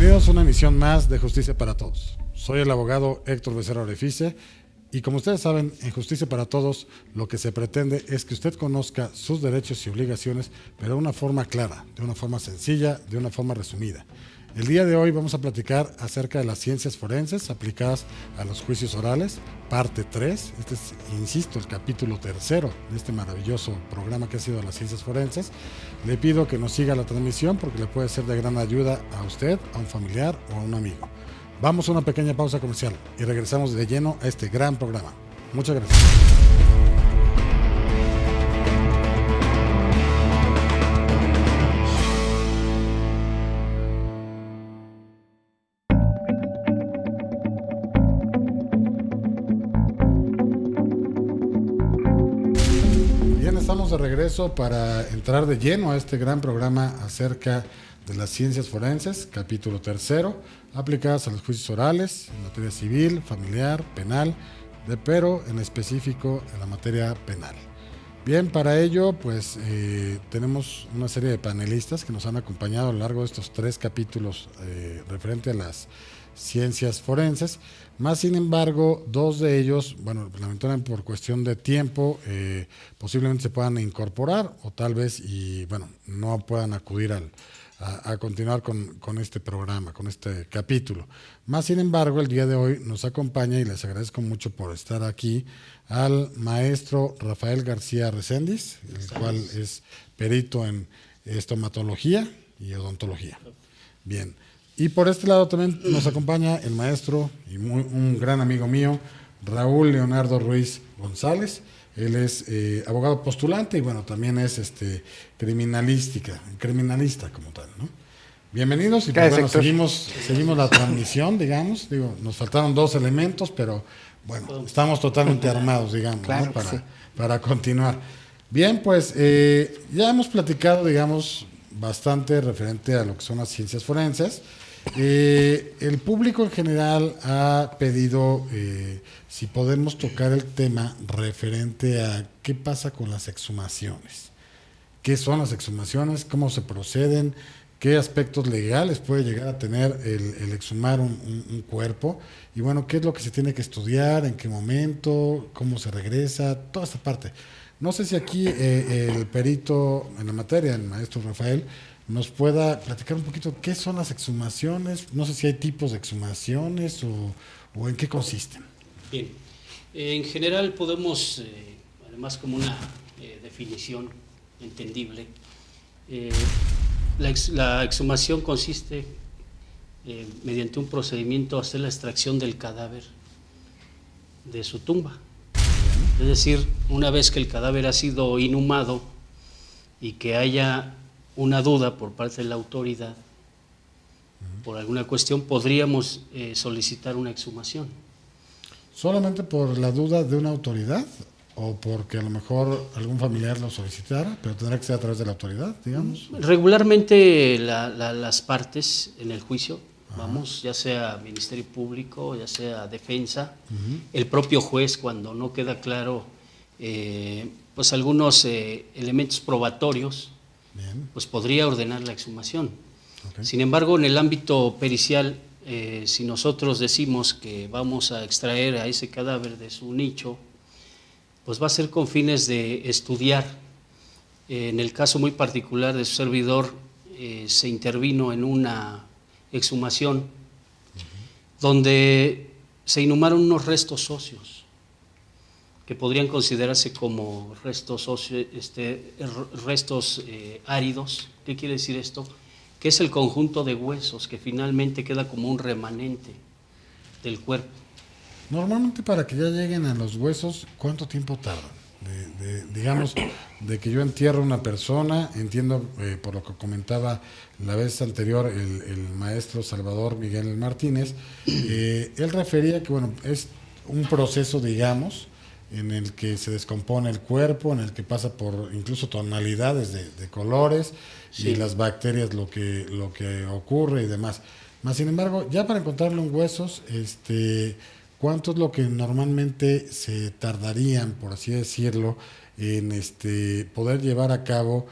Bienvenidos a una emisión más de Justicia para Todos. Soy el abogado Héctor Becerra Orefice y como ustedes saben, en Justicia para Todos lo que se pretende es que usted conozca sus derechos y obligaciones, pero de una forma clara, de una forma sencilla, de una forma resumida. El día de hoy vamos a platicar acerca de las ciencias forenses aplicadas a los juicios orales, parte 3. Este es, insisto, el capítulo 3 de este maravilloso programa que ha sido las ciencias forenses. Le pido que nos siga la transmisión porque le puede ser de gran ayuda a usted, a un familiar o a un amigo. Vamos a una pequeña pausa comercial y regresamos de lleno a este gran programa. Muchas gracias. Estamos de regreso para entrar de lleno a este gran programa acerca de las ciencias forenses, capítulo 3, aplicadas a los juicios orales, en materia civil, familiar, penal, pero en específico en la materia penal. Bien, para ello, pues tenemos una serie de panelistas que nos han acompañado a lo largo de estos 3 capítulos referente a las ciencias forenses, más sin embargo, 2 de ellos, bueno, lamentablemente por cuestión de tiempo, posiblemente se puedan incorporar o tal vez, y bueno, no puedan acudir a continuar con este programa, con este capítulo. Más sin embargo, el día de hoy nos acompaña, y les agradezco mucho por estar aquí, al maestro Rafael García Recendis, el cual es perito en estomatología y odontología. Bien. Y por este lado también nos acompaña el maestro y un gran amigo mío, Raúl Leonardo Ruiz González. Él es abogado postulante y bueno, también es criminalista como tal, ¿no? Bienvenidos y pues, bueno, seguimos la transmisión, digamos. Digo, nos faltaron 2 elementos, pero bueno, estamos totalmente armados, digamos, claro, ¿no? Para continuar. Bien, pues ya hemos platicado, digamos, bastante referente a lo que son las ciencias forenses. El público en general ha pedido si podemos tocar el tema referente a qué pasa con las exhumaciones. ¿Qué son las exhumaciones? ¿Cómo se proceden? ¿Qué aspectos legales puede llegar a tener el exhumar un cuerpo? Y bueno, ¿qué es lo que se tiene que estudiar? ¿En qué momento? ¿Cómo se regresa? Toda esta parte. No sé si aquí el perito en la materia, el maestro Rafael, nos pueda platicar un poquito qué son las exhumaciones. No sé si hay tipos de exhumaciones o en qué consisten. Bien, en general podemos, además como una definición entendible, la exhumación consiste mediante un procedimiento hacer la extracción del cadáver de su tumba. Es decir, una vez que el cadáver ha sido inhumado y que haya una duda por parte de la autoridad, por alguna cuestión, podríamos solicitar una exhumación. ¿Solamente por la duda de una autoridad o porque a lo mejor algún familiar lo solicitara, pero tendrá que ser a través de la autoridad, digamos? Regularmente las partes en el juicio, ya sea Ministerio Público, ya sea Defensa, el propio juez, cuando no queda claro pues algunos elementos probatorios, bien, pues podría ordenar la exhumación. Okay. Sin embargo, en el ámbito pericial, si nosotros decimos que vamos a extraer a ese cadáver de su nicho, pues va a ser con fines de estudiar. En el caso muy particular de su servidor, se intervino en una exhumación donde se inhumaron unos restos óseos que podrían considerarse como restos óseos, restos áridos. ¿Qué quiere decir esto? Que es el conjunto de huesos que finalmente queda como un remanente del cuerpo. Normalmente para que ya lleguen a los huesos, ¿cuánto tiempo tardan? Digamos, de que yo entierro a una persona, entiendo por lo que comentaba la vez anterior el maestro Salvador Miguel Martínez, él refería que bueno, es un proceso, digamos, en el que se descompone el cuerpo, en el que pasa por incluso tonalidades de colores, sí, y las bacterias lo que ocurre y demás. Más sin embargo, ya para encontrarlo en huesos, ¿cuánto es lo que normalmente se tardarían, por así decirlo, en poder llevar a cabo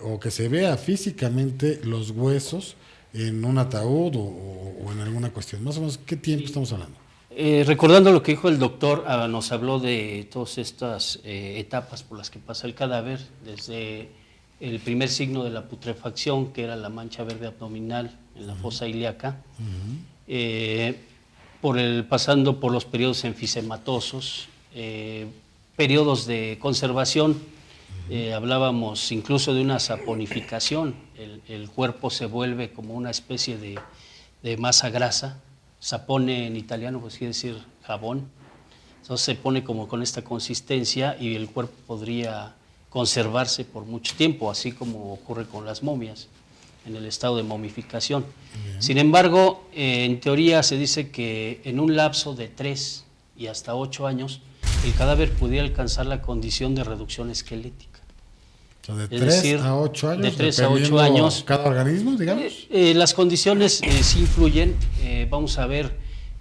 o que se vea físicamente los huesos en un ataúd o en alguna cuestión? Más o menos, ¿qué tiempo estamos hablando? Recordando lo que dijo el doctor, nos habló de todas estas etapas por las que pasa el cadáver, desde el primer signo de la putrefacción, que era la mancha verde abdominal en la fosa ilíaca, pasando por los periodos enfisematosos, periodos de conservación, hablábamos incluso de una saponificación, el cuerpo se vuelve como una especie de masa grasa. Sapone en italiano pues quiere decir jabón, entonces se pone como con esta consistencia y el cuerpo podría conservarse por mucho tiempo, así como ocurre con las momias en el estado de momificación. Bien. Sin embargo, en teoría se dice que en un lapso de 3 y hasta 8 años el cadáver pudiera alcanzar la condición de reducción esquelética. O sea, de 3 a 8 años. De 3 a 8 años. ¿Cada organismo, digamos? Las condiciones sí influyen. Vamos a ver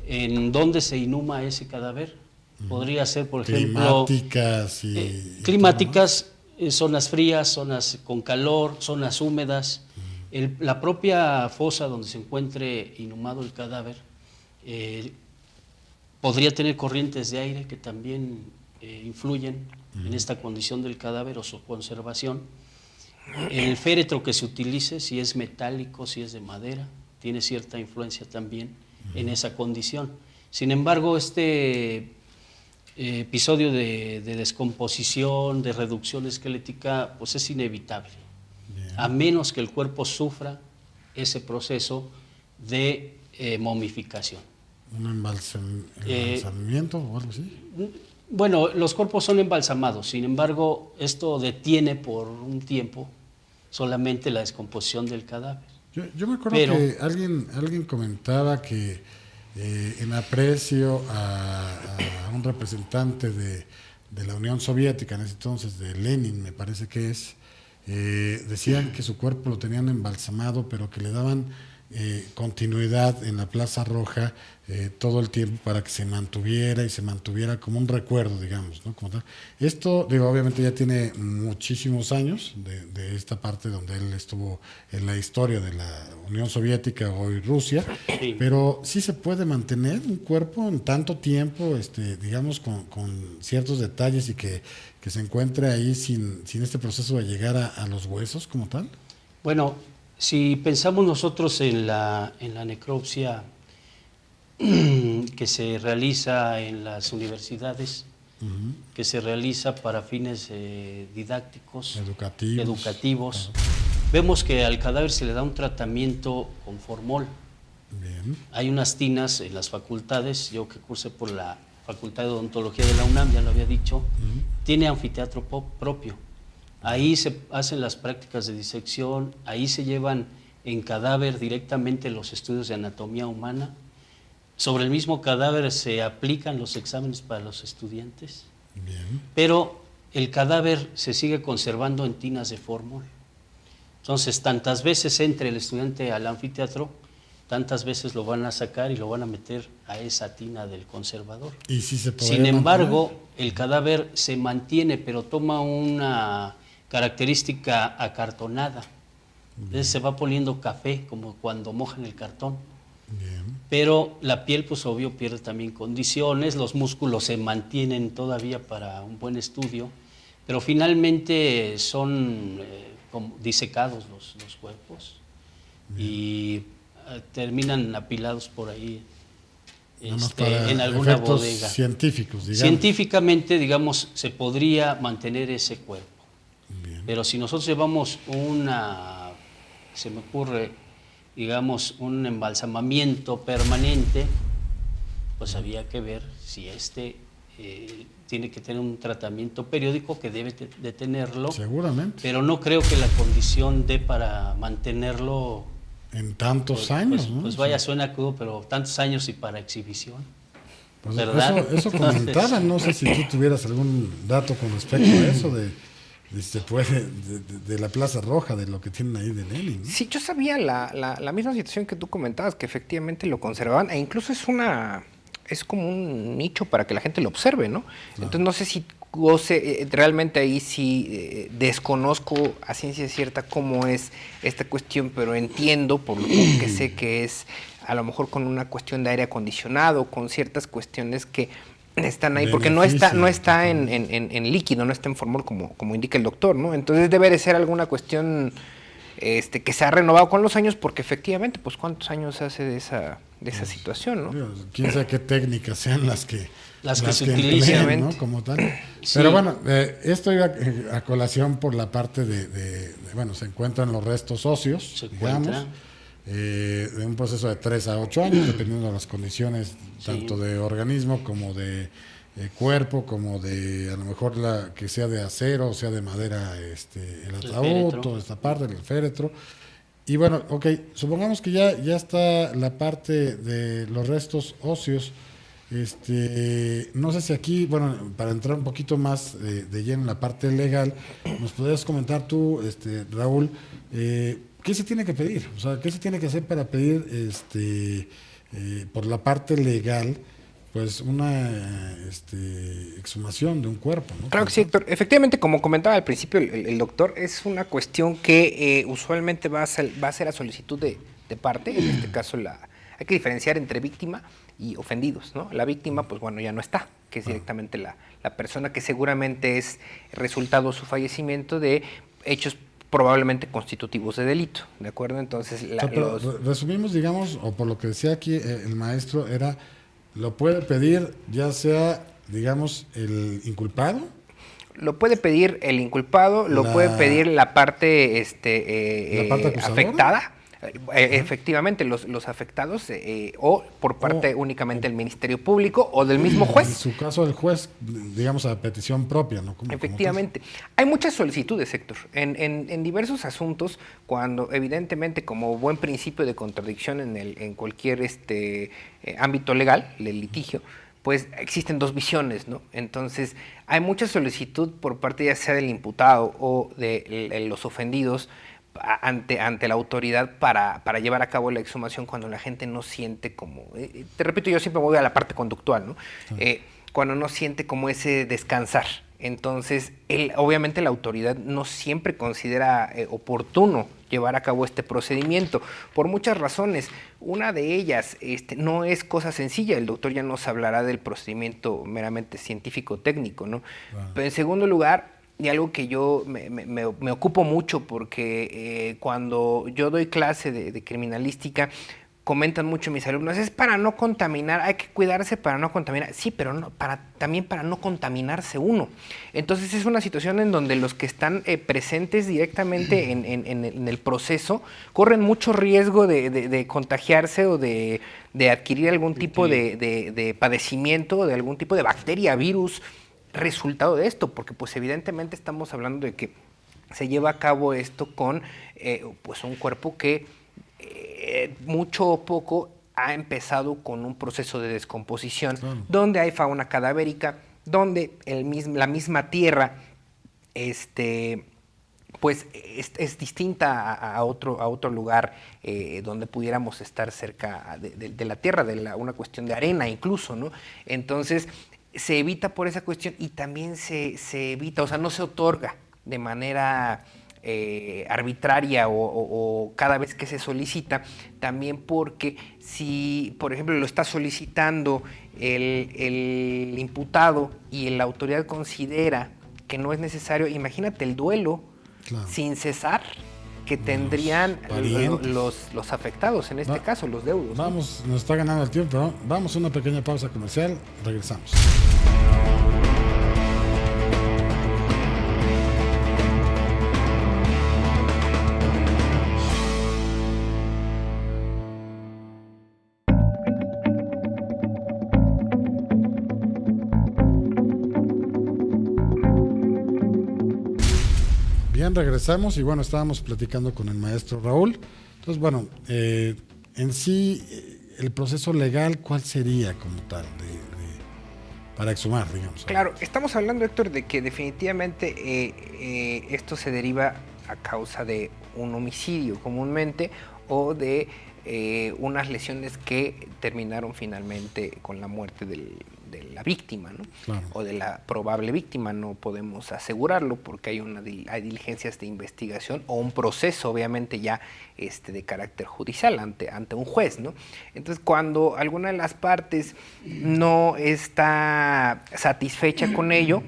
en dónde se inhuma ese cadáver. Podría ser, por ejemplo... Climáticas, zonas frías, zonas con calor, zonas húmedas. La propia fosa donde se encuentre inhumado el cadáver podría tener corrientes de aire que también influyen en esta condición del cadáver o su conservación. El féretro que se utilice, si es metálico, si es de madera, tiene cierta influencia también en esa condición. Sin embargo, este episodio de descomposición, de reducción esquelética, pues es inevitable, a menos que el cuerpo sufra ese proceso de momificación. ¿Un embalsamiento o algo así? Bueno, los cuerpos son embalsamados, sin embargo, esto detiene por un tiempo solamente la descomposición del cadáver. Yo me acuerdo que alguien comentaba que en aprecio a un representante de la Unión Soviética, en ese entonces, de Lenin, me parece que es, decían que su cuerpo lo tenían embalsamado, pero que le daban continuidad en la Plaza Roja todo el tiempo para que se mantuviera como un recuerdo, digamos, ¿no? Como tal. Esto, digo, obviamente ya tiene muchísimos años de esta parte donde él estuvo en la historia de la Unión Soviética, hoy Rusia, sí. Pero sí se puede mantener un cuerpo en tanto tiempo, digamos, con ciertos detalles y que se encuentre ahí sin este proceso de llegar a los huesos como tal. Bueno, si pensamos nosotros en la necropsia que se realiza en las universidades, que se realiza para fines didácticos, educativos, vemos que al cadáver se le da un tratamiento con formol. Bien. Hay unas tinas en las facultades, yo que cursé por la Facultad de Odontología de la UNAM, ya lo había dicho, tiene anfiteatro propio. Ahí se hacen las prácticas de disección, ahí se llevan en cadáver directamente los estudios de anatomía humana. Sobre el mismo cadáver se aplican los exámenes para los estudiantes. Bien. Pero el cadáver se sigue conservando en tinas de formol. Entonces, tantas veces entre el estudiante al anfiteatro, tantas veces lo van a sacar y lo van a meter a esa tina del conservador. ¿Y si se puede Sin embargo, el cadáver se mantiene, pero toma una característica acartonada. Entonces se va poniendo café, como cuando mojan el cartón. Bien. Pero la piel, pues obvio, pierde también condiciones, los músculos se mantienen todavía para un buen estudio, pero finalmente son como disecados los cuerpos. Bien. Y terminan apilados por ahí en alguna bodega. Científicos, digamos. Científicamente, digamos, se podría mantener ese cuerpo. Bien. Pero si nosotros llevamos se me ocurre, digamos, un embalsamamiento permanente, pues había que ver si tiene que tener un tratamiento periódico, que debe de tenerlo. Seguramente. Pero no creo que la condición dé para mantenerlo en tantos años, ¿no? Pues vaya, suena crudo, pero tantos años y para exhibición. Pues ¿verdad? Eso comentaban, no sé si tú tuvieras algún dato con respecto a eso de la Plaza Roja, de lo que tienen ahí de Lenin, ¿no? Sí, yo sabía la misma situación que tú comentabas, que efectivamente lo conservaban, e incluso es como un nicho para que la gente lo observe, ¿no? Claro. Entonces no sé si goce, realmente ahí sí desconozco a ciencia cierta cómo es esta cuestión, pero entiendo, por lo que sé que es a lo mejor con una cuestión de aire acondicionado, con ciertas cuestiones que están ahí, porque no está en líquido, no está en formol como indica el doctor, ¿no? Entonces debe de ser alguna cuestión que se ha renovado con los años, porque efectivamente, pues cuántos años hace de esa situación, ¿no? Quién sabe qué técnicas sean las que se utilizan, ¿no? Como tal. Sí. Pero bueno, esto iba a colación por la parte bueno, se encuentran los restos óseos, digamos, de un proceso de 3 a 8 años, dependiendo de las condiciones, tanto de organismo como de cuerpo, como de a lo mejor que sea de acero, o sea de madera, el ataúd, toda esta parte, el féretro. Y bueno, ok, supongamos que ya está la parte de los restos óseos. No sé si aquí, bueno, para entrar un poquito más de lleno en la parte legal, nos podrías comentar tú, Raúl, ¿qué se tiene que pedir? O sea, ¿qué se tiene que hacer para pedir, por la parte legal, pues una exhumación de un cuerpo, ¿no? Claro que sí, Héctor. Efectivamente, como comentaba al principio el doctor, es una cuestión que usualmente va a ser a solicitud de parte. En este caso, hay que diferenciar entre víctima y ofendidos, ¿no? La víctima, pues bueno, ya no está, que es directamente la persona que seguramente es resultado su fallecimiento de hechos probablemente constitutivos de delito, ¿de acuerdo? Entonces, resumimos, digamos, o por lo que decía aquí el maestro, lo puede pedir ya sea, digamos, el inculpado. Lo puede pedir el inculpado, lo puede pedir la parte, la parte afectada. Efectivamente, los afectados o por parte únicamente del Ministerio Público o del mismo juez. En su caso, el juez, digamos, a petición propia, ¿no? Efectivamente. Hay muchas solicitudes, Héctor, en diversos asuntos, cuando evidentemente, como buen principio de contradicción en cualquier ámbito legal, el litigio, pues existen dos visiones, ¿no? Entonces, hay mucha solicitud por parte ya sea del imputado o de los ofendidos ante la autoridad para llevar a cabo la exhumación cuando la gente no siente como, te repito, yo siempre voy a la parte conductual, ¿no? Cuando no siente como ese descansar. Entonces, obviamente la autoridad no siempre considera oportuno llevar a cabo este procedimiento, por muchas razones. Una de ellas no es cosa sencilla, el doctor ya nos hablará del procedimiento meramente científico-técnico, ¿no? Wow. Pero en segundo lugar, y algo que yo me ocupo mucho porque cuando yo doy clase de criminalística, comentan mucho mis alumnos, es para no contaminar, hay que cuidarse para no contaminar. Sí, pero también para no contaminarse uno. Entonces es una situación en donde los que están presentes directamente en el proceso corren mucho riesgo de contagiarse o de adquirir algún tipo de padecimiento, o de algún tipo de bacteria, virus, resultado de esto, porque pues evidentemente estamos hablando de que se lleva a cabo esto con pues un cuerpo que mucho o poco ha empezado con un proceso de descomposición, donde hay fauna cadavérica, donde la misma tierra pues es distinta a otro lugar donde pudiéramos estar cerca de la tierra, una cuestión de arena incluso, ¿no? Entonces se evita por esa cuestión y también se evita, o sea, no se otorga de manera arbitraria o cada vez que se solicita, también porque si, por ejemplo, lo está solicitando el imputado y la autoridad considera que no es necesario, imagínate el duelo sin cesar que tendrían los afectados, en este caso, los deudos. Vamos, nos está ganando el tiempo, ¿no? Vamos a una pequeña pausa comercial, regresamos. Bien, regresamos y bueno, estábamos platicando con el maestro Raúl. Entonces, bueno, en sí, el proceso legal, ¿cuál sería como tal para exhumar, digamos? Claro, estamos hablando, Héctor, de que definitivamente esto se deriva a causa de un homicidio comúnmente o de unas lesiones que terminaron finalmente con la muerte de la víctima, ¿no? Claro. O de la probable víctima, no podemos asegurarlo porque hay diligencias de investigación o un proceso obviamente ya de carácter judicial ante un juez, ¿no? Entonces, cuando alguna de las partes no está satisfecha con ello,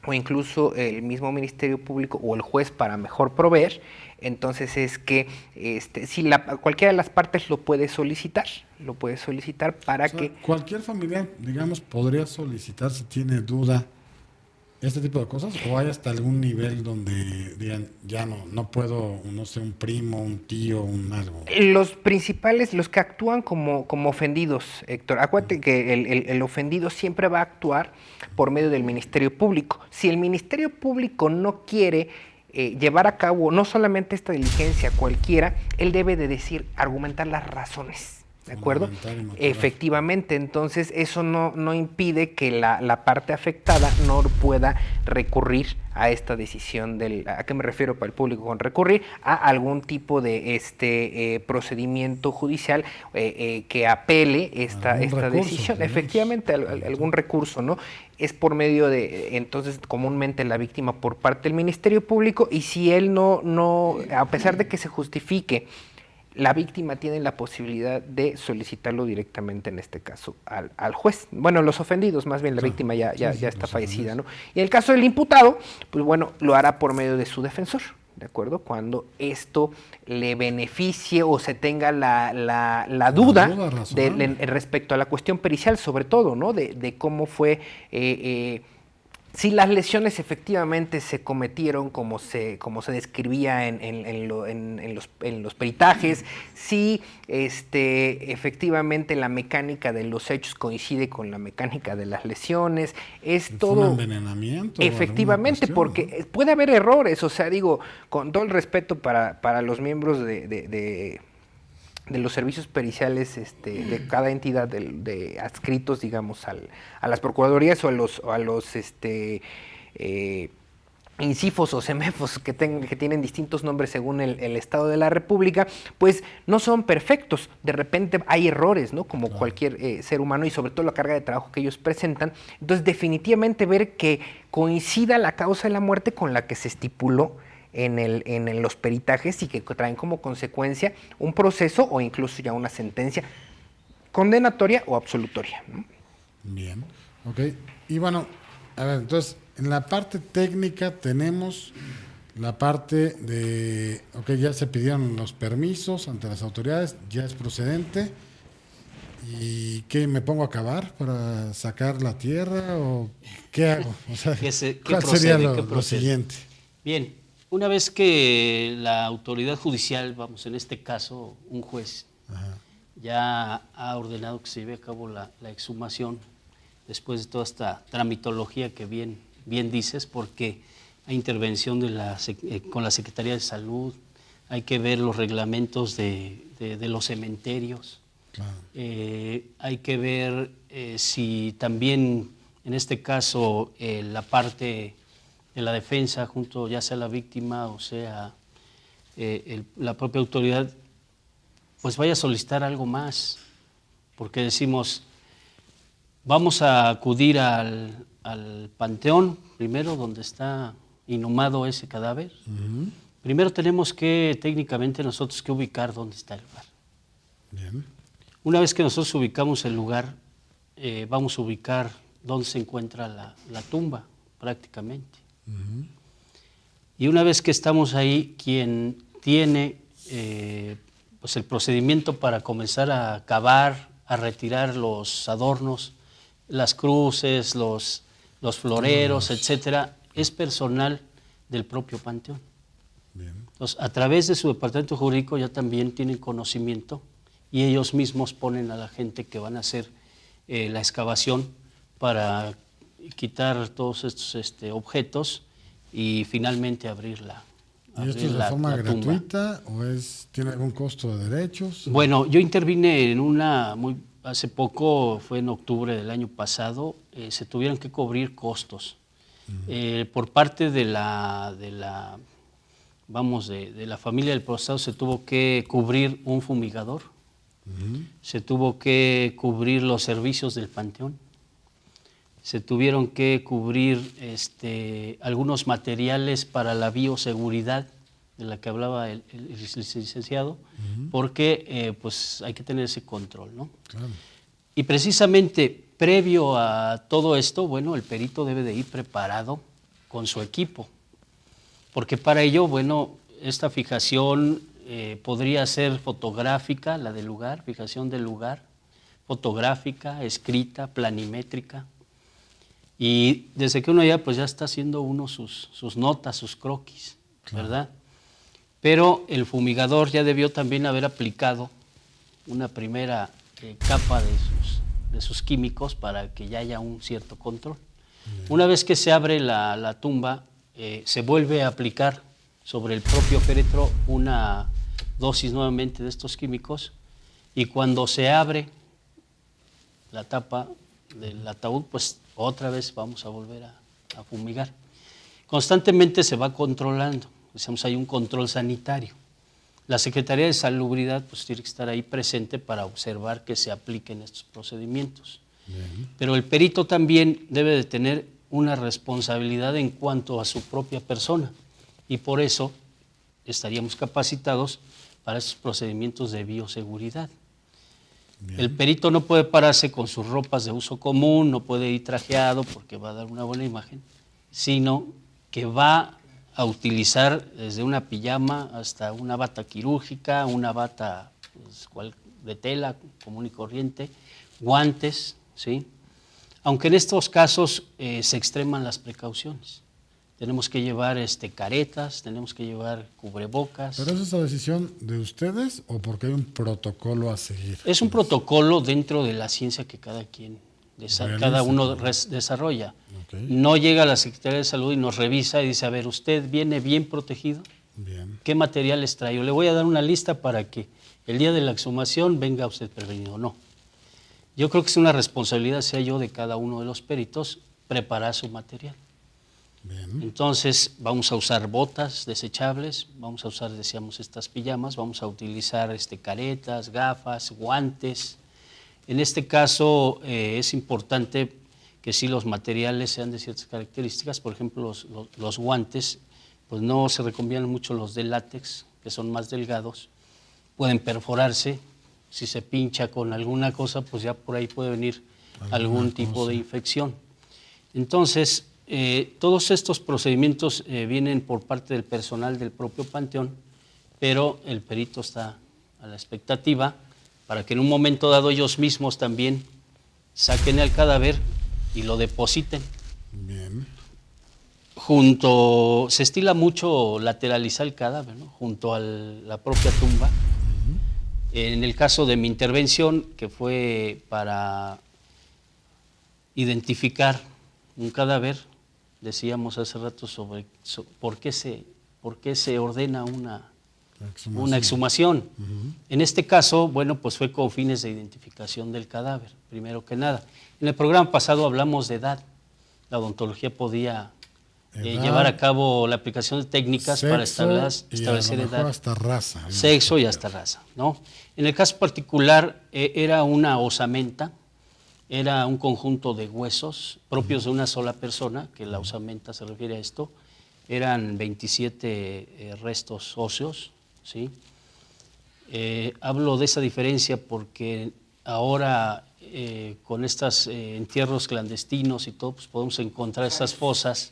o incluso el mismo Ministerio Público o el juez para mejor proveer, entonces es que si cualquiera de las partes lo puede solicitar para O sea, que... cualquier familiar, digamos, podría solicitar si tiene duda este tipo de cosas, o hay hasta algún nivel donde digan, ya no puedo, no sé, un primo, un tío, un algo. Los principales, los que actúan como ofendidos, Héctor, acuérdate que el ofendido siempre va a actuar por medio del Ministerio Público. Si el Ministerio Público no quiere llevar a cabo no solamente esta diligencia cualquiera, él debe de argumentar las razones. ¿De acuerdo? Efectivamente, entonces eso no impide que la parte afectada no pueda recurrir a esta decisión ¿a qué me refiero para el público con recurrir? A algún tipo de procedimiento judicial que apele esta decisión. Efectivamente, algún recurso, ¿no? Es por medio entonces, comúnmente la víctima por parte del Ministerio Público, y si él no, a pesar de que se justifique, la víctima tiene la posibilidad de solicitarlo directamente, en este caso, al juez. Bueno, los ofendidos, más bien la víctima ya está fallecida, ¿no? Y en el caso del imputado, pues bueno, lo hará por medio de su defensor, ¿de acuerdo? Cuando esto le beneficie o se tenga la duda respecto a la cuestión pericial, sobre todo, ¿no? De cómo fue... si las lesiones efectivamente se cometieron como se describía en los peritajes, si efectivamente la mecánica de los hechos coincide con la mecánica de las lesiones, es todo... un envenenamiento. Efectivamente, porque puede haber errores, o sea, digo, con todo el respeto para los miembros de los servicios periciales de cada entidad adscritos, digamos, a las procuradurías o a los INCIFOS o CEMEFOS que tienen distintos nombres según el Estado de la República, pues no son perfectos. De repente hay errores, ¿no? Como cualquier ser humano, y sobre todo la carga de trabajo que ellos presentan. Entonces, definitivamente ver que coincida la causa de la muerte con la que se estipuló en los peritajes, y que traen como consecuencia un proceso o incluso ya una sentencia condenatoria o absolutoria, ¿no? Bien, ok. Y bueno, a ver, entonces, en la parte técnica tenemos la parte de, ok, ya se pidieron los permisos ante las autoridades, ya es procedente. ¿Y qué, me pongo a cavar para sacar la tierra o qué hago? O sea, ¿cuál sería lo siguiente? Bien. Una vez que la autoridad judicial, vamos, en este caso un juez, ya ha ordenado que se lleve a cabo la exhumación, después de toda esta tramitología que bien dices, porque hay intervención con la Secretaría de Salud, hay que ver los reglamentos de los cementerios, claro. Hay que ver si también, en este caso, la parte de la defensa, junto ya sea la víctima o sea la propia autoridad, pues vaya a solicitar algo más, porque decimos, vamos a acudir al panteón, primero donde está inhumado ese cadáver. Primero tenemos que, técnicamente, nosotros que ubicar dónde está el lugar. Bien. Una vez que nosotros ubicamos el lugar, vamos a ubicar dónde se encuentra la tumba, prácticamente. Y una vez que estamos ahí, quien tiene pues el procedimiento para comenzar a cavar, a retirar los adornos, las cruces, los floreros, etcétera, es personal del propio panteón. Bien. Entonces, a través de su departamento jurídico ya también tienen conocimiento, y ellos mismos ponen a la gente que van a hacer la excavación para quitar todos estos objetos y finalmente abrirla. ¿Y esto es de forma gratuita o tiene algún costo de derechos? Bueno, yo intervine en hace poco, fue en octubre del año pasado, se tuvieron que cubrir costos. Por parte de la familia del procesado se tuvo que cubrir un fumigador, se tuvo que cubrir los servicios del panteón, se tuvieron que cubrir algunos materiales para la bioseguridad de la que hablaba el licenciado, porque pues hay que tener ese control, ¿no? Claro. Y precisamente previo a todo esto, bueno, el perito debe de ir preparado con su equipo, porque para ello, bueno, esta fijación podría ser fotográfica, la del lugar, fijación del lugar, fotográfica, escrita, planimétrica, y desde que uno ya está haciendo uno sus notas, sus croquis, claro, ¿verdad? Pero el fumigador ya debió también haber aplicado una primera capa de sus químicos para que ya haya un cierto control. Una vez que se abre la tumba, se vuelve a aplicar sobre el propio féretro una dosis nuevamente de estos químicos, y cuando se abre la tapa del ataúd, pues otra vez vamos a volver a fumigar. Constantemente se va controlando, decíamos, hay un control sanitario. La Secretaría de Salubridad pues tiene que estar ahí presente para observar que se apliquen estos procedimientos. Bien. Pero el perito también debe de tener una responsabilidad en cuanto a su propia persona, y por eso estaríamos capacitados para estos procedimientos de bioseguridad. Bien. El perito no puede pararse con sus ropas de uso común, no puede ir trajeado porque va a dar una buena imagen, sino que va a utilizar desde una pijama hasta una bata quirúrgica, una bata pues, de tela común y corriente, guantes, ¿sí? Aunque en estos casos se extreman las precauciones. Tenemos que llevar caretas, tenemos que llevar cubrebocas. ¿Pero es esa decisión de ustedes o porque hay un protocolo a seguir? Es un protocolo dentro de la ciencia que cada uno desarrolla. Okay. No llega a la Secretaría de Salud y nos revisa y dice, a ver, ¿usted viene bien protegido? Bien. ¿Qué materiales trae? Yo le voy a dar una lista para que el día de la exhumación venga usted prevenido. No. Yo creo que es una responsabilidad, sea yo de cada uno de los peritos, preparar su material. Bien. Entonces vamos a usar botas desechables, vamos a usar, decíamos, estas pijamas, vamos a utilizar caretas, gafas, guantes. En este caso es importante que sí los materiales sean de ciertas características. Por ejemplo, los guantes, pues no se recomiendan mucho los de látex, que son más delgados, pueden perforarse. Si se pincha con alguna cosa, pues ya por ahí puede venir algún tipo de infección. Entonces, todos estos procedimientos vienen por parte del personal del propio panteón, pero el perito está a la expectativa para que en un momento dado ellos mismos también saquen el cadáver y lo depositen. Bien. Se estila mucho lateralizar el cadáver, ¿no? Junto a la propia tumba. En el caso de mi intervención, que fue para identificar un cadáver, decíamos hace rato sobre por qué se ordena una exhumación. En este caso, bueno, pues fue con fines de identificación del cadáver, primero que nada. En el programa pasado hablamos de edad. La odontología podía llevar a cabo la aplicación de técnicas para establecer edad, hasta raza, sexo y hasta raza, ¿no? En el caso particular era una osamenta, era un conjunto de huesos propios de una sola persona, que la osamenta se refiere a esto. Eran 27 restos óseos, ¿sí? Hablo de esa diferencia porque ahora con estos entierros clandestinos y todo, pues podemos encontrar esas fosas,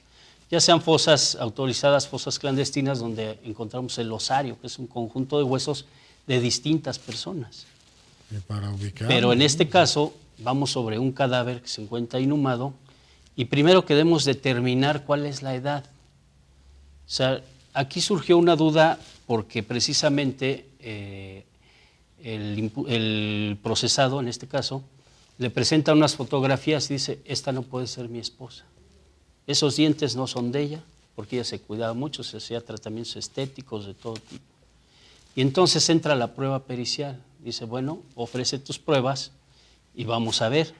ya sean fosas autorizadas, fosas clandestinas, donde encontramos el osario, que es un conjunto de huesos de distintas personas. Para ubicar, pero en este caso vamos sobre un cadáver que se encuentra inhumado, y primero queremos determinar cuál es la edad. O sea, aquí surgió una duda porque precisamente el procesado, en este caso, le presenta unas fotografías y dice, esta no puede ser mi esposa. Esos dientes no son de ella, porque ella se cuidaba mucho, se hacía tratamientos estéticos de todo tipo. Y entonces entra la prueba pericial. Dice, bueno, ofrece tus pruebas y vamos a ver.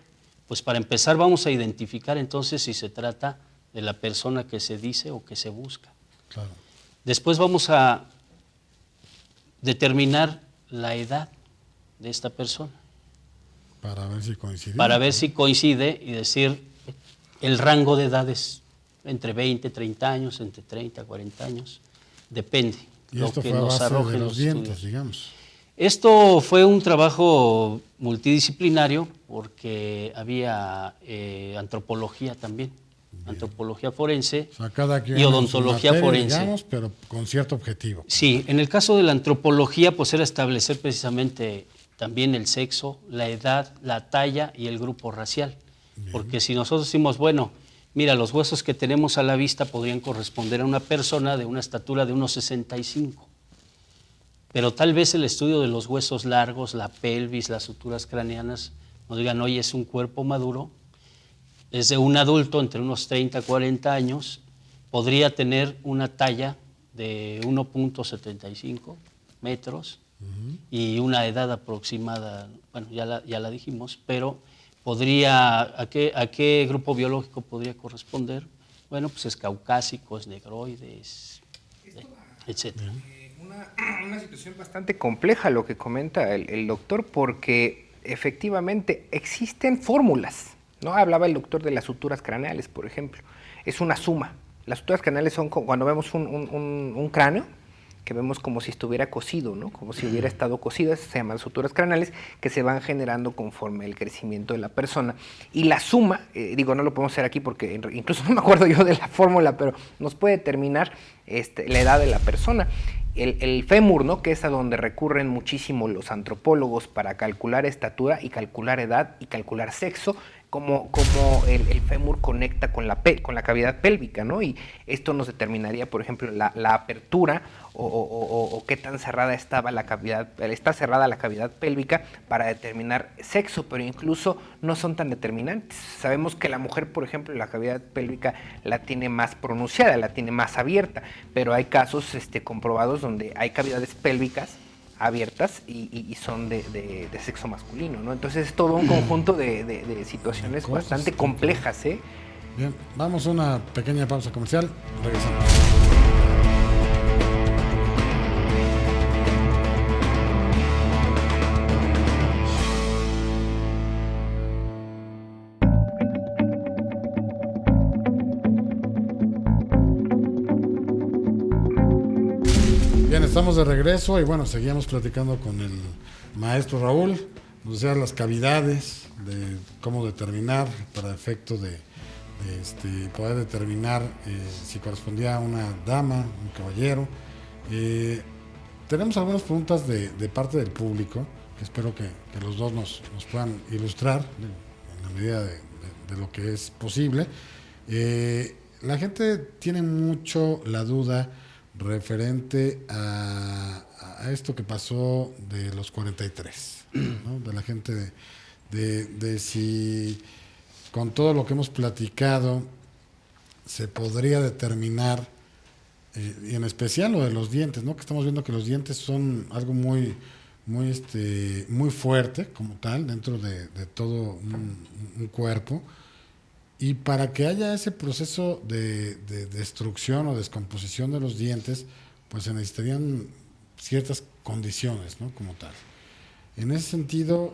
Pues para empezar vamos a identificar entonces si se trata de la persona que se dice o que se busca. Claro. Después vamos a determinar la edad de esta persona. Para ver si coincide. Para ver si coincide y decir, El rango de edades entre 20, 30 años, entre 30, 40 años, depende. Y esto fue a base de los dientes, digamos. Esto fue un trabajo multidisciplinario porque había antropología también, antropología forense O sea, cada quien y odontología en su materia, forense. digamos, pero con cierto objetivo. Sí, en el caso de la antropología, pues era establecer precisamente también el sexo, la edad, la talla y el grupo racial. Bien. Porque si nosotros decimos, bueno, mira, los huesos que tenemos a la vista podrían corresponder a una persona de una estatura de unos 65. Pero tal vez el estudio de los huesos largos, la pelvis, las suturas craneanas, nos digan, oye, es un cuerpo maduro, es de un adulto entre unos 30 a 40 años, podría tener una talla de 1.75 metros y una edad aproximada, bueno, ya la dijimos, pero podría, ¿a qué grupo biológico podría corresponder? Bueno, pues es caucásico, es negroide, etcétera. Una situación bastante compleja lo que comenta el doctor, porque efectivamente existen fórmulas, ¿no? Hablaba el doctor de las suturas craneales, por ejemplo. Es una suma. Las suturas craneales son cuando vemos un cráneo, que vemos como si estuviera cosido, ¿no? Como si hubiera estado cosido. Esas se llaman suturas craneales, que se van generando conforme el crecimiento de la persona. Y la suma, no lo podemos hacer aquí porque incluso no me acuerdo yo de la fórmula, pero nos puede determinar la edad de la persona. El fémur, ¿no? Que es a donde recurren muchísimo los antropólogos para calcular estatura y calcular edad y calcular sexo, como el fémur conecta con la cavidad pélvica, ¿no? Y esto nos determinaría, por ejemplo, la apertura o qué tan cerrada está cerrada la cavidad pélvica para determinar sexo, pero incluso no son tan determinantes. Sabemos que la mujer, por ejemplo, la cavidad pélvica la tiene más pronunciada, la tiene más abierta, pero hay casos comprobados donde hay cavidades pélvicas abiertas y son de sexo masculino, ¿no? Entonces es todo un conjunto de situaciones bastante complejas, ¿eh? Bien, vamos a una pequeña pausa comercial, regresamos. Bien, estamos de regreso y bueno, seguíamos platicando con el maestro Raúl. Nos decía las cavidades, de cómo determinar para efecto de poder determinar si correspondía a una dama, un caballero. Tenemos algunas preguntas de parte del público que espero que los dos nos puedan ilustrar en la medida de lo que es posible. La gente tiene mucho la duda referente a esto que pasó de los 43, ¿no? De la gente de si con todo lo que hemos platicado se podría determinar, y en especial lo de los dientes, ¿no? Que estamos viendo que los dientes son algo muy fuerte como tal dentro de todo un cuerpo. Y para que haya ese proceso de destrucción o descomposición de los dientes, pues se necesitarían ciertas condiciones, ¿no? Como tal. En ese sentido,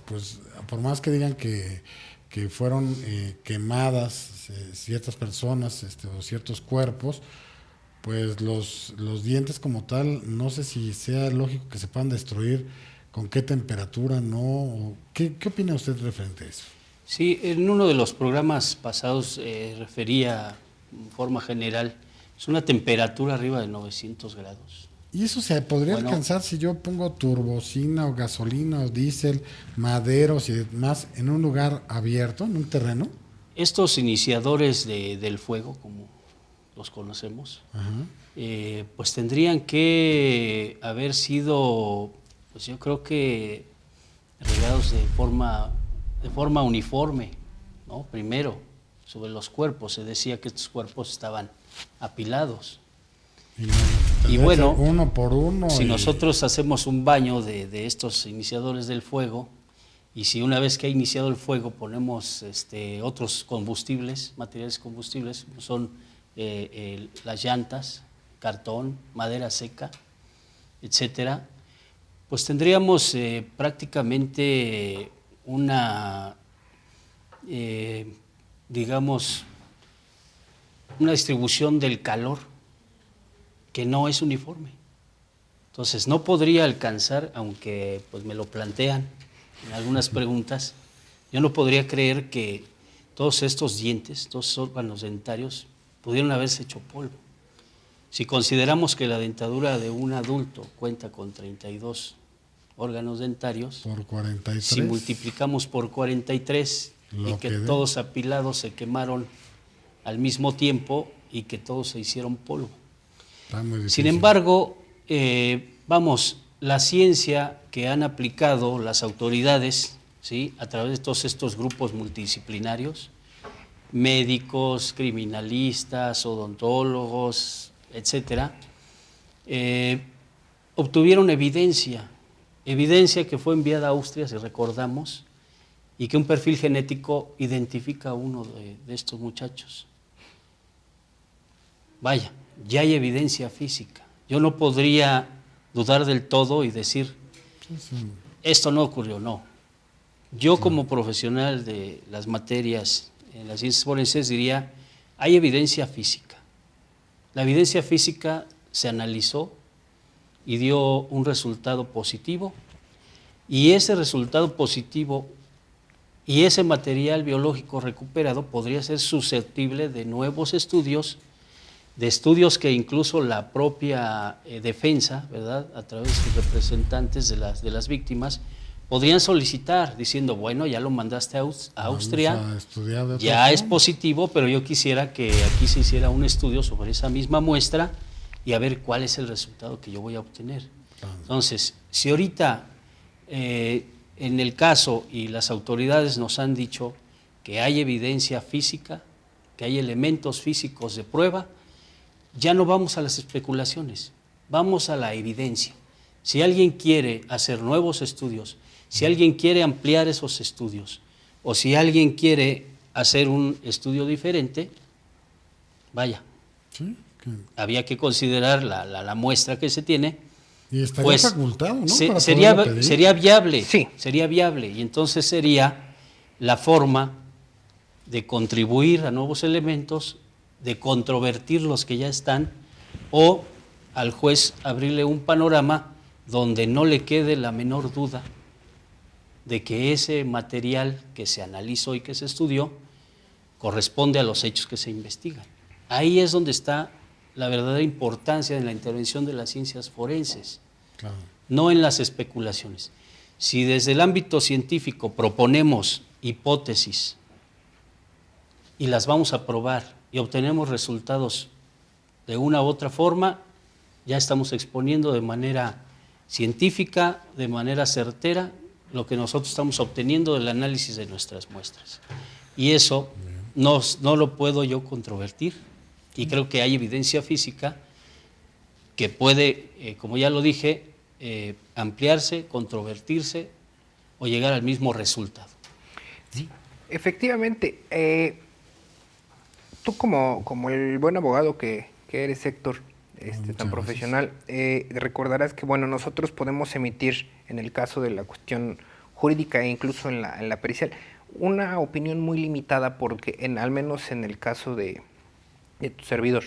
pues por más que digan que fueron quemadas ciertas personas o ciertos cuerpos, pues los dientes como tal, no sé si sea lógico que se puedan destruir, con qué temperatura, ¿no? ¿Qué opina usted referente a eso? Sí, en uno de los programas pasados refería en forma general, es una temperatura arriba de 900 grados. ¿Y eso se podría alcanzar si yo pongo turbocina o gasolina o diésel, maderos y demás en un lugar abierto, en un terreno? Estos iniciadores del fuego, como los conocemos, pues tendrían que haber sido, pues yo creo que regados de forma uniforme, ¿no? Primero, sobre los cuerpos, se decía que estos cuerpos estaban apilados. Y bueno, uno por uno. Si nosotros hacemos un baño de estos iniciadores del fuego, y si una vez que ha iniciado el fuego ponemos otros combustibles, materiales combustibles, son las llantas, cartón, madera seca, etcétera, pues tendríamos prácticamente una digamos, una distribución del calor que no es uniforme. Entonces, no podría alcanzar, aunque pues me lo plantean en algunas preguntas, yo no podría creer que todos estos dientes, todos esos órganos dentarios, pudieron haberse hecho polvo. Si consideramos que la dentadura de un adulto cuenta con 32 órganos dentarios, por 43. Si multiplicamos por 43 y que todos apilados se quemaron al mismo tiempo y que todos se hicieron polvo. Sin embargo, la ciencia que han aplicado las autoridades, ¿sí?, a través de todos estos grupos multidisciplinarios, médicos, criminalistas, odontólogos, etcétera, obtuvieron evidencia que fue enviada a Austria, si recordamos, y que un perfil genético identifica a uno de estos muchachos. Vaya, ya hay evidencia física. Yo no podría dudar del todo y decir, esto no ocurrió, no. Yo como profesional de las materias en las ciencias forenses diría, hay evidencia física. La evidencia física se analizó y dio un resultado positivo, y ese resultado positivo y ese material biológico recuperado podría ser susceptible de nuevos estudios, de estudios que incluso la propia defensa, ¿verdad?, a través de sus representantes de las víctimas, podrían solicitar, diciendo, bueno, ya lo mandaste a Austria, ya es positivo, pero yo quisiera que aquí se hiciera un estudio sobre esa misma muestra y a ver cuál es el resultado que yo voy a obtener. Entonces, si ahorita en el caso y las autoridades nos han dicho que hay evidencia física, que hay elementos físicos de prueba, ya no vamos a las especulaciones, vamos a la evidencia. Si alguien quiere hacer nuevos estudios, si alguien quiere ampliar esos estudios, o si alguien quiere hacer un estudio diferente, vaya, sí, había que considerar la muestra que se tiene. Y estaría facultado, ¿no? Sería viable, sí. Sería viable, y entonces sería la forma de contribuir a nuevos elementos, de controvertir los que ya están, o al juez abrirle un panorama donde no le quede la menor duda de que ese material que se analizó y que se estudió corresponde a los hechos que se investigan. Ahí es donde está la verdadera importancia de la intervención de las ciencias forenses, claro, no en las especulaciones. Si desde el ámbito científico proponemos hipótesis y las vamos a probar y obtenemos resultados de una u otra forma, ya estamos exponiendo de manera científica, de manera certera, lo que nosotros estamos obteniendo del análisis de nuestras muestras. Y eso no lo puedo yo controvertir, y creo que hay evidencia física que puede, como ya lo dije, ampliarse, controvertirse o llegar al mismo resultado. Sí, efectivamente. Tú como el buen abogado que eres, Héctor, tan profesional, recordarás que bueno, nosotros podemos emitir, en el caso de la cuestión jurídica e incluso en la pericial, una opinión muy limitada, porque al menos en el caso de tu servidor,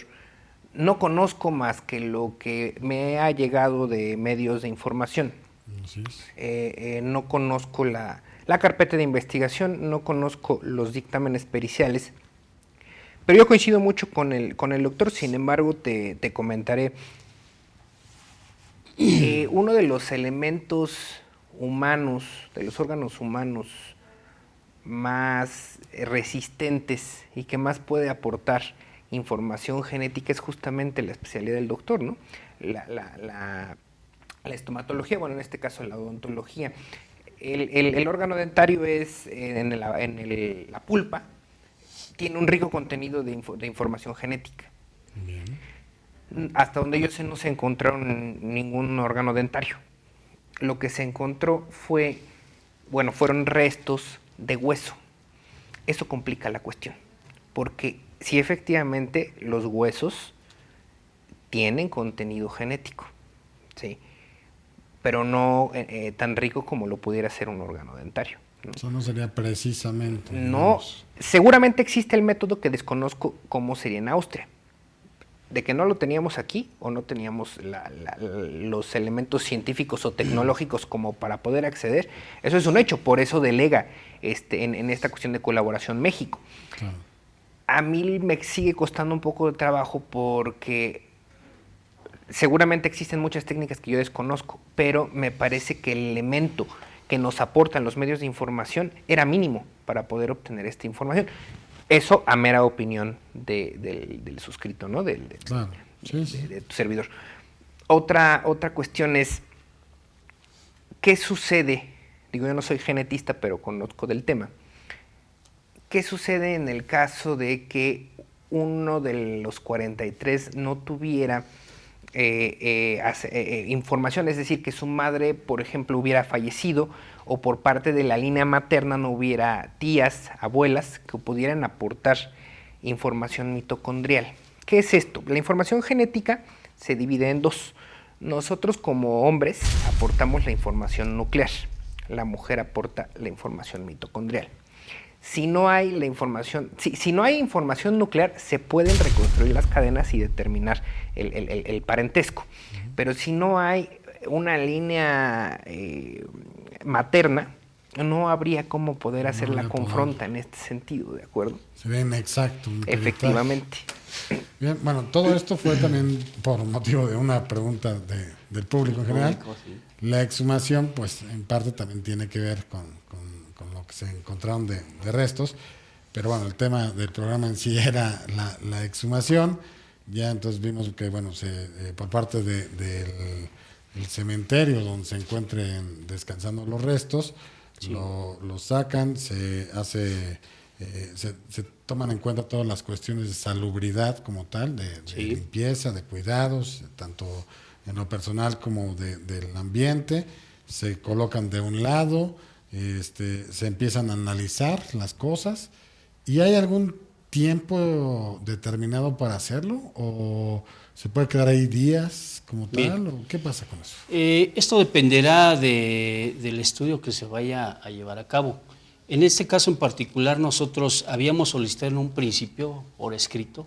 no conozco más que lo que me ha llegado de medios de información. No conozco la carpeta de investigación, no conozco los dictámenes periciales, pero yo coincido mucho con el doctor. Sin embargo, te comentaré, uno de los elementos humanos, de los órganos humanos más resistentes y que más puede aportar información genética es justamente la especialidad del doctor, ¿no? La estomatología, bueno, en este caso la odontología. El órgano dentario es en la pulpa, tiene un rico contenido de información genética. Bien. Hasta donde yo sé, no se encontraron ningún órgano dentario. Lo que se encontró fueron restos de hueso. Eso complica la cuestión, porque sí, efectivamente, los huesos tienen contenido genético, ¿sí?, pero no tan rico como lo pudiera ser un órgano dentario, Eso no sería precisamente. No, digamos. seguramente existe el método que desconozco cómo sería en Austria. De que no lo teníamos aquí o no teníamos los elementos científicos o tecnológicos como para poder acceder, eso es un hecho, por eso delega en esta cuestión de colaboración México. Claro. A mí me sigue costando un poco de trabajo porque seguramente existen muchas técnicas que yo desconozco, pero me parece que el elemento que nos aportan los medios de información era mínimo para poder obtener esta información. Eso a mera opinión del suscrito, ¿no? Claro. Sí, sí. De tu servidor. Otra cuestión es, ¿qué sucede? Digo, yo no soy genetista, pero conozco del tema. ¿Qué sucede en el caso de que uno de los 43 no tuviera información? Es decir, que su madre, por ejemplo, hubiera fallecido o por parte de la línea materna no hubiera tías, abuelas que pudieran aportar información mitocondrial. ¿Qué es esto? La información genética se divide en dos. Nosotros como hombres aportamos la información nuclear, la mujer aporta la información mitocondrial. Si no hay la información, si no hay información nuclear, se pueden reconstruir las cadenas y determinar el parentesco. Pero si no hay una línea materna, no habría cómo poder hacer la confronta en este sentido, ¿de acuerdo? Sería inexacto. Efectivamente. Bien, bueno, todo esto fue también por motivo de una pregunta del público en general. Sí. La exhumación, pues en parte también tiene que ver con lo que se encontraron de restos, pero bueno, el tema del programa en sí era la exhumación. Ya entonces vimos que, bueno, por parte del cementerio donde se encuentren descansando los restos, sí, lo sacan, se toman en cuenta todas las cuestiones de salubridad como tal, de sí, limpieza, de cuidados, tanto en lo personal como del ambiente, se colocan de un lado, se empiezan a analizar las cosas. ¿Y hay algún tiempo determinado para hacerlo? ¿O se puede quedar ahí días como tal? ¿O qué pasa con eso? Esto dependerá del estudio que se vaya a llevar a cabo. En este caso en particular, nosotros habíamos solicitado en un principio, por escrito,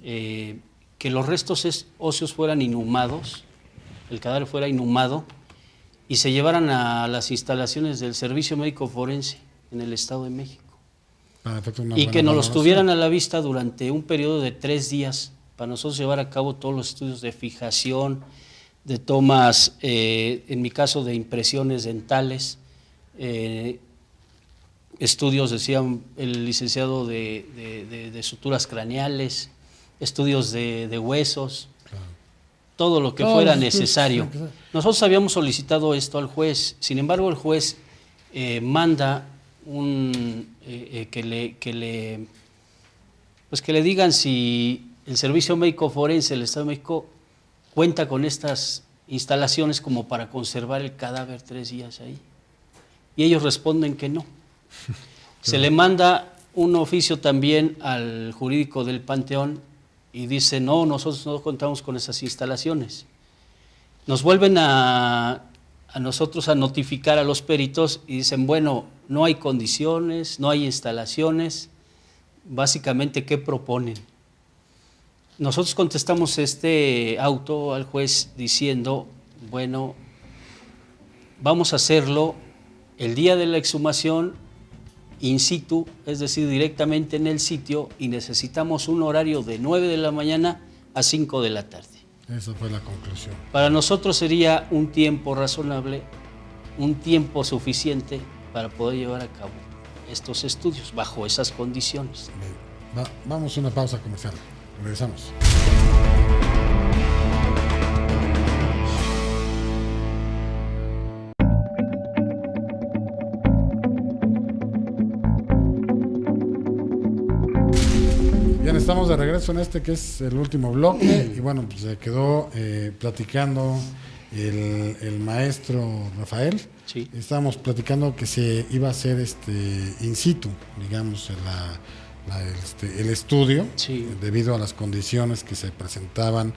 que los restos óseos fueran inhumados, el cadáver fuera inhumado, y se llevaran a las instalaciones del Servicio Médico Forense en el Estado de México. Y que nos los tuvieran a la vista durante un periodo de 3 días para nosotros llevar a cabo todos los estudios de fijación, de tomas, en mi caso de impresiones dentales, estudios, decía el licenciado, de suturas craneales, estudios de huesos, claro, todo lo que fuera necesario. Nosotros habíamos solicitado esto al juez, sin embargo el juez manda que le digan si el Servicio Médico Forense del Estado de México cuenta con estas instalaciones como para conservar el cadáver 3 días ahí. Y ellos responden que no. Se le manda un oficio también al jurídico del Panteón y dice, no, nosotros no contamos con esas instalaciones. Nos vuelven a nosotros a notificar a los peritos y dicen, bueno, no hay condiciones, no hay instalaciones, básicamente, ¿qué proponen? Nosotros contestamos este auto al juez diciendo, bueno, vamos a hacerlo el día de la exhumación in situ, es decir, directamente en el sitio, y necesitamos un horario de 9 de la mañana a 5 de la tarde. Esa fue la conclusión. Para nosotros sería un tiempo razonable, un tiempo suficiente para poder llevar a cabo estos estudios bajo esas condiciones. Vamos a una pausa comercial. Regresamos. Bien, estamos de regreso en que es el último bloque y bueno, pues se quedó platicando el maestro Rafael. Sí. Estábamos platicando que se iba a hacer in situ, digamos, el estudio, sí, debido a las condiciones que se presentaban,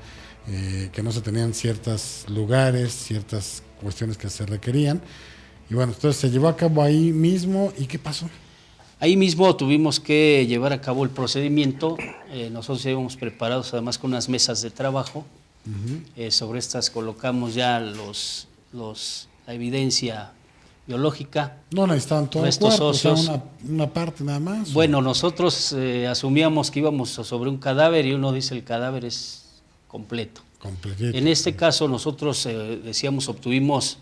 que no se tenían ciertos lugares, ciertas cuestiones que se requerían. Y bueno, entonces se llevó a cabo ahí mismo. ¿Y qué pasó? Ahí mismo tuvimos que llevar a cabo el procedimiento. Nosotros ya íbamos preparados además con unas mesas de trabajo. Sobre estas colocamos ya la evidencia biológica. No necesitaban todo el cuerpo, o sea, una parte nada más. Bueno, nosotros asumíamos que íbamos sobre un cadáver y uno dice el cadáver es completo. Completito. En este caso nosotros decíamos, obtuvimos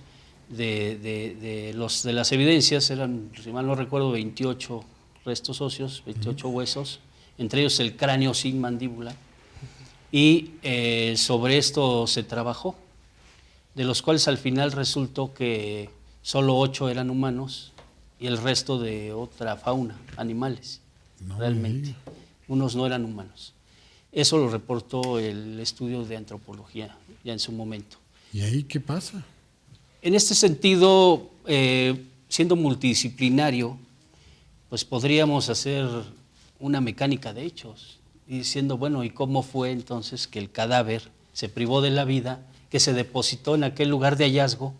de las evidencias, eran, si mal no recuerdo, 28 restos óseos, 28 huesos, entre ellos el cráneo sin mandíbula, y sobre esto se trabajó, de los cuales al final resultó que solo 8 eran humanos y el resto de otra fauna, animales, realmente. Unos no eran humanos. Eso lo reportó el estudio de antropología ya en su momento. ¿Y ahí qué pasa? En este sentido, siendo multidisciplinario, pues podríamos hacer una mecánica de hechos, y diciendo, bueno, ¿y cómo fue entonces que el cadáver se privó de la vida, que se depositó en aquel lugar de hallazgo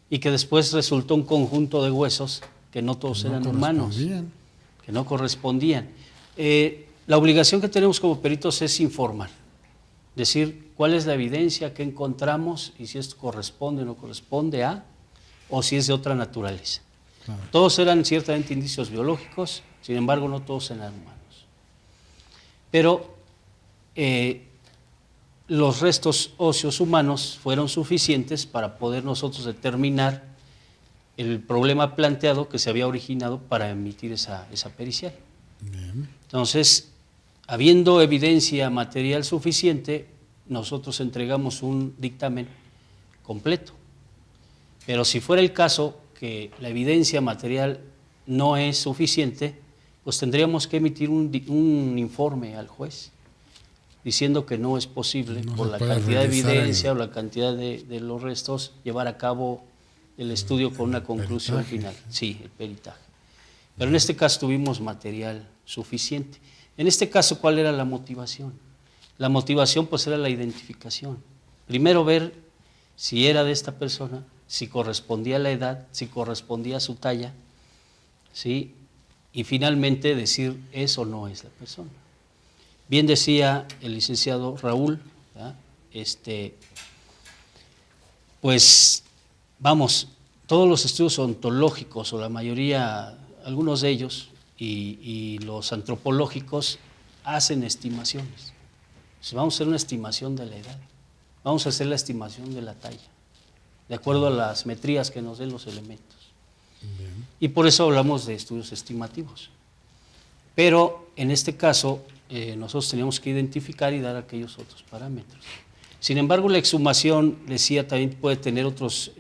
y que después resultó un conjunto de huesos que no todos eran humanos, que no correspondían? La obligación que tenemos como peritos es informar, decir cuál es la evidencia que encontramos y si esto corresponde o no corresponde a, o si es de otra naturaleza. Claro. Todos eran ciertamente indicios biológicos, sin embargo no todos eran humanos. Pero los restos óseos humanos fueron suficientes para poder nosotros determinar el problema planteado que se había originado para emitir esa pericial. Bien. Entonces, habiendo evidencia material suficiente, nosotros entregamos un dictamen completo. Pero si fuera el caso que la evidencia material no es suficiente, pues tendríamos que emitir un informe al juez diciendo que no es posible, por la cantidad de evidencia o la cantidad de los restos, llevar a cabo el estudio con una conclusión final. Sí, el peritaje. Pero en este caso tuvimos material suficiente. En este caso, ¿cuál era la motivación? La motivación pues era la identificación. Primero ver si era de esta persona, si correspondía a la edad, si correspondía a su talla, ¿sí? Y finalmente decir es o no es la persona. Bien decía el licenciado Raúl, ¿verdad? Pues vamos, todos los estudios ontológicos o la mayoría, algunos de ellos y los antropológicos hacen estimaciones. Entonces, vamos a hacer una estimación de la edad, vamos a hacer la estimación de la talla, de acuerdo a las metrías que nos den los elementos. Bien. Y por eso hablamos de estudios estimativos. Pero en este caso, nosotros teníamos que identificar y dar aquellos otros parámetros. Sin embargo, la exhumación, decía, también puede tener otros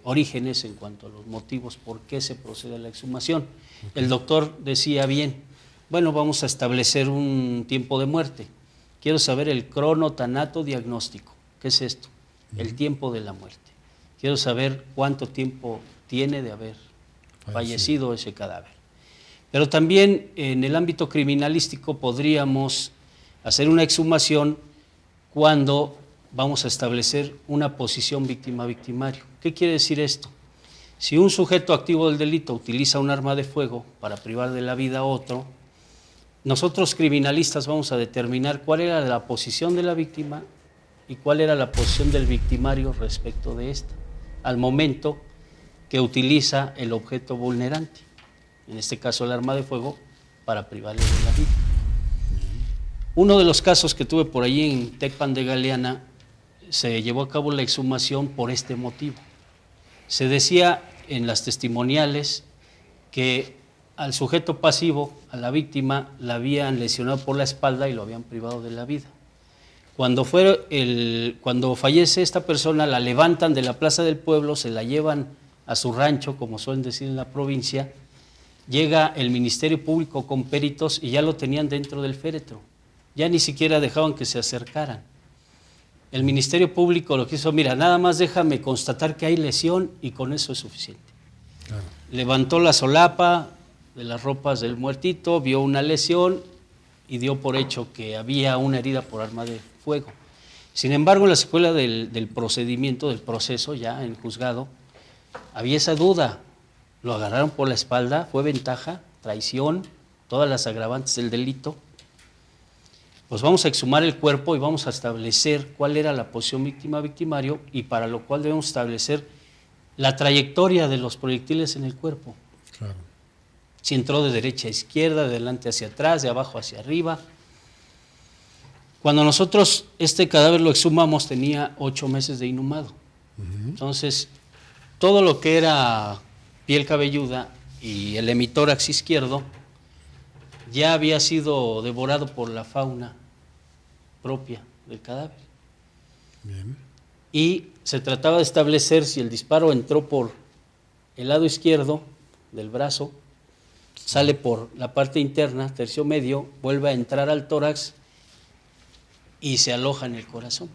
orígenes en cuanto a los motivos por qué se procede a la exhumación. El doctor decía bien, bueno, vamos a establecer un tiempo de muerte. Quiero saber el cronotanato diagnóstico. ¿Qué es esto? El tiempo de la muerte. Quiero saber cuánto tiempo tiene de haber fallecido ese cadáver. Pero también en el ámbito criminalístico podríamos hacer una exhumación cuando vamos a establecer una posición víctima-victimario. ¿Qué quiere decir esto? Si un sujeto activo del delito utiliza un arma de fuego para privar de la vida a otro, nosotros criminalistas vamos a determinar cuál era la posición de la víctima y cuál era la posición del victimario respecto de esta, al momento que utiliza el objeto vulnerante, en este caso el arma de fuego, para privarle de la vida. Uno de los casos que tuve por allí en Tecpan de Galeana, se llevó a cabo la exhumación por este motivo. Se decía en las testimoniales que al sujeto pasivo, a la víctima, la habían lesionado por la espalda y lo habían privado de la vida. Cuando fallece esta persona, la levantan de la plaza del pueblo, se la llevan a su rancho, como suelen decir en la provincia, llega el Ministerio Público con peritos y ya lo tenían dentro del féretro. Ya ni siquiera dejaban que se acercaran. El Ministerio Público lo que hizo, mira, nada más déjame constatar que hay lesión y con eso es suficiente. Claro. Levantó la solapa de las ropas del muertito, vio una lesión y dio por hecho que había una herida por arma de fuego. Sin embargo, en la secuela del procedimiento, del proceso ya en juzgado, había esa duda. Lo agarraron por la espalda, fue ventaja, traición, todas las agravantes del delito. Pues vamos a exhumar el cuerpo y vamos a establecer cuál era la posición víctima-victimario, y para lo cual debemos establecer la trayectoria de los proyectiles en el cuerpo. Claro. Si entró de derecha a izquierda, de adelante hacia atrás, de abajo hacia arriba. Cuando nosotros este cadáver lo exhumamos tenía 8 meses de inhumado. Entonces, todo lo que era piel cabelluda y el hemitórax izquierdo ya había sido devorado por la fauna propia del cadáver. Bien. Y se trataba de establecer si el disparo entró por el lado izquierdo del brazo, sale por la parte interna, tercio medio, vuelve a entrar al tórax y se aloja en el corazón,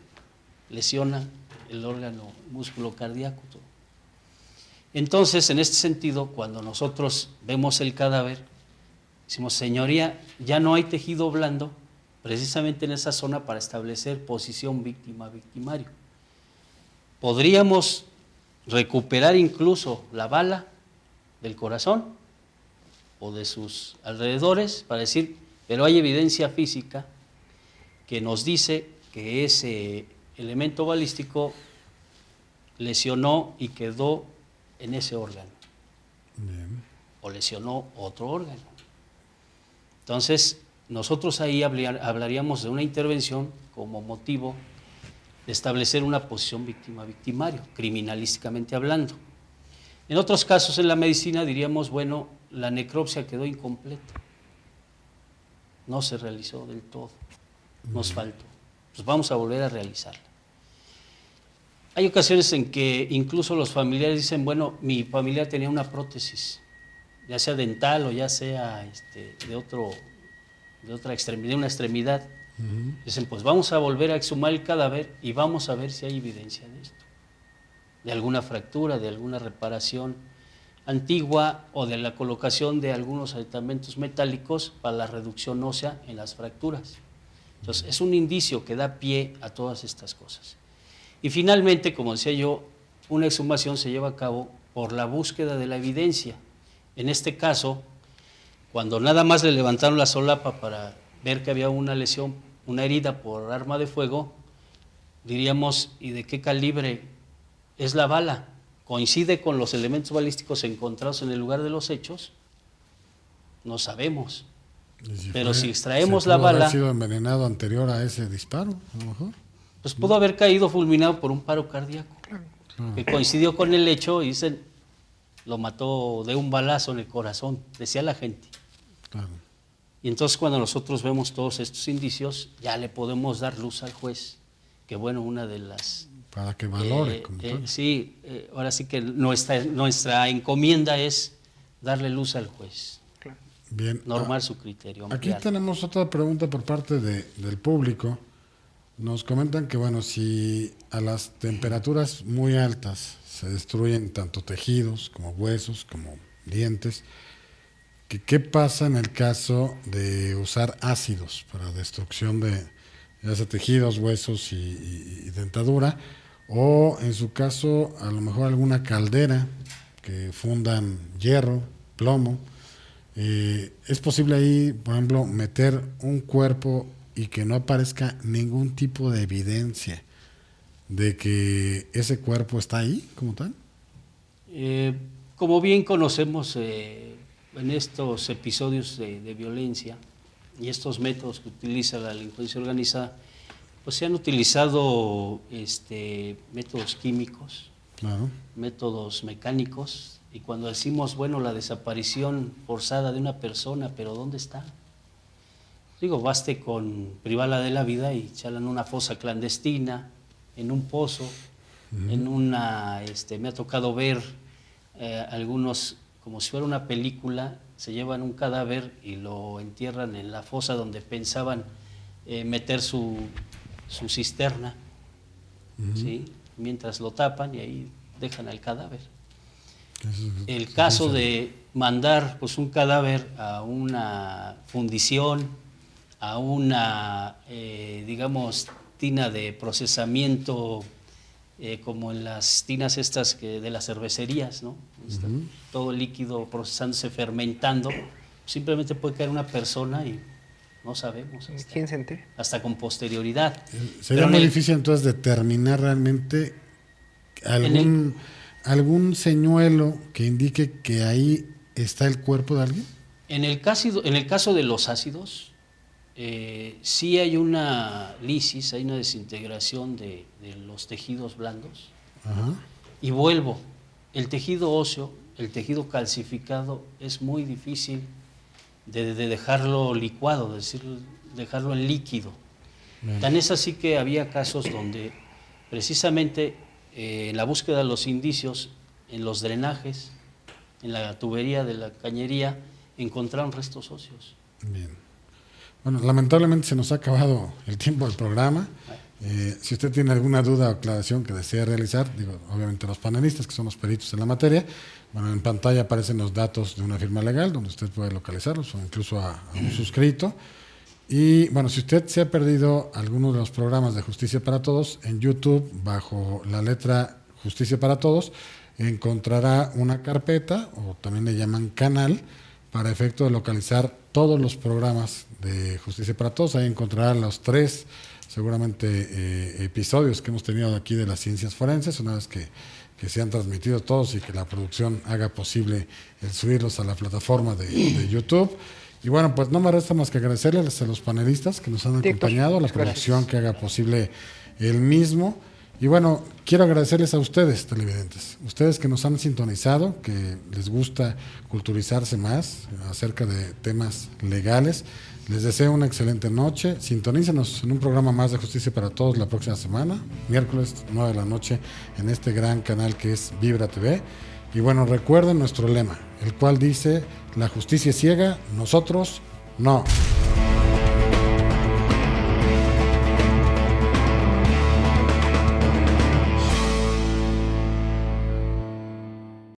lesiona el órgano músculo cardíaco. Todo. Entonces, en este sentido, cuando nosotros vemos el cadáver, decimos, señoría, ya no hay tejido blando precisamente en esa zona para establecer posición víctima-victimario. Podríamos recuperar incluso la bala del corazón o de sus alrededores para decir, pero hay evidencia física que nos dice que ese elemento balístico lesionó y quedó en ese órgano. Bien. O lesionó otro órgano. Entonces, nosotros ahí hablaríamos de una intervención como motivo de establecer una posición víctima-victimario, criminalísticamente hablando. En otros casos en la medicina diríamos, bueno, la necropsia quedó incompleta, no se realizó del todo, nos faltó, pues vamos a volver a realizarla. Hay ocasiones en que incluso los familiares dicen, bueno, mi familiar tenía una prótesis, ya sea dental o ya sea de otra extremidad, de una extremidad. Dicen, pues vamos a volver a exhumar el cadáver y vamos a ver si hay evidencia de esto, de alguna fractura, de alguna reparación antigua o de la colocación de algunos aditamentos metálicos para la reducción ósea en las fracturas. Entonces, es un indicio que da pie a todas estas cosas. Y finalmente, como decía yo, una exhumación se lleva a cabo por la búsqueda de la evidencia. En este caso, cuando nada más le levantaron la solapa para ver que había una lesión, una herida por arma de fuego, diríamos, ¿y de qué calibre es la bala? ¿Coincide con los elementos balísticos encontrados en el lugar de los hechos? No sabemos. Pero si extraemos la bala... ¿Ha sido envenenado anterior a ese disparo, a lo mejor? Pues pudo haber caído fulminado por un paro cardíaco, que coincidió con el hecho y dicen, lo mató de un balazo en el corazón, decía la gente. Claro. Y entonces cuando nosotros vemos todos estos indicios, ya le podemos dar luz al juez, que bueno, una de las... Para que valore. Como tal. Sí, ahora sí que nuestra encomienda es darle luz al juez, Bien. normar su criterio. Aquí ampliar. tenemos otra pregunta por parte del público. Nos comentan que, bueno, si a las temperaturas muy altas se destruyen tanto tejidos como huesos, como dientes, ¿qué pasa en el caso de usar ácidos para destrucción de ya sea tejidos, huesos y dentadura? O en su caso, a lo mejor alguna caldera que fundan hierro, plomo. ¿Es posible ahí, por ejemplo, meter un cuerpo y que no aparezca ningún tipo de evidencia de que ese cuerpo está ahí como tal? Como bien conocemos en estos episodios de violencia y estos métodos que utiliza la delincuencia organizada, pues se han utilizado métodos químicos, Claro. métodos mecánicos, y cuando decimos, bueno, la desaparición forzada de una persona, pero ¿dónde está? Digo, baste con privarla de la vida y echarla en una fosa clandestina, en un pozo, en una, me ha tocado ver algunos, como si fuera una película, se llevan un cadáver y lo entierran en la fosa donde pensaban meter su cisterna, ¿sí? Mientras lo tapan y ahí dejan al cadáver. El caso de mandar pues un cadáver a una fundición, a una, digamos, tina de procesamiento como en las tinas estas de las cervecerías, ¿no? Está todo el líquido procesándose, fermentando. Simplemente puede caer una persona y no sabemos. ¿Quién se entera? Hasta con posterioridad. Sería muy difícil entonces determinar realmente algún señuelo que indique que ahí está el cuerpo de alguien. En el caso de los ácidos, sí hay una lisis, hay una desintegración de los tejidos blandos. Ajá. Y vuelvo, el tejido óseo, el tejido calcificado, es muy difícil de dejarlo licuado, es decir, dejarlo en líquido. Bien. Tan es así que había casos donde precisamente en la búsqueda de los indicios, en los drenajes, en la tubería de la cañería, encontraron restos óseos. Bien. Bueno, lamentablemente se nos ha acabado el tiempo del programa. Si usted tiene alguna duda o aclaración que desea realizar, digo, obviamente los panelistas, que son los peritos en la materia, bueno, en pantalla aparecen los datos de una firma legal donde usted puede localizarlos o incluso a un suscrito. Y bueno, si usted se ha perdido alguno de los programas de Justicia para Todos, en YouTube, bajo la letra Justicia para Todos, encontrará una carpeta, o también le llaman canal, para efecto de localizar todos los programas de Justicia para Todos. Ahí encontrará los 3, seguramente, episodios que hemos tenido aquí de las ciencias forenses, una vez que se han transmitido todos y que la producción haga posible el subirlos a la plataforma de YouTube. Y bueno, pues no me resta más que agradecerles a los panelistas que nos han acompañado, a la producción que haga posible el mismo. Y bueno, quiero agradecerles a ustedes, televidentes, ustedes que nos han sintonizado, que les gusta culturizarse más acerca de temas legales. Les deseo una excelente noche. Sintonícenos en un programa más de Justicia para Todos la próxima semana, miércoles 9 de la noche, en este gran canal que es Vibra TV. Y bueno, recuerden nuestro lema, el cual dice: la justicia es ciega, nosotros no.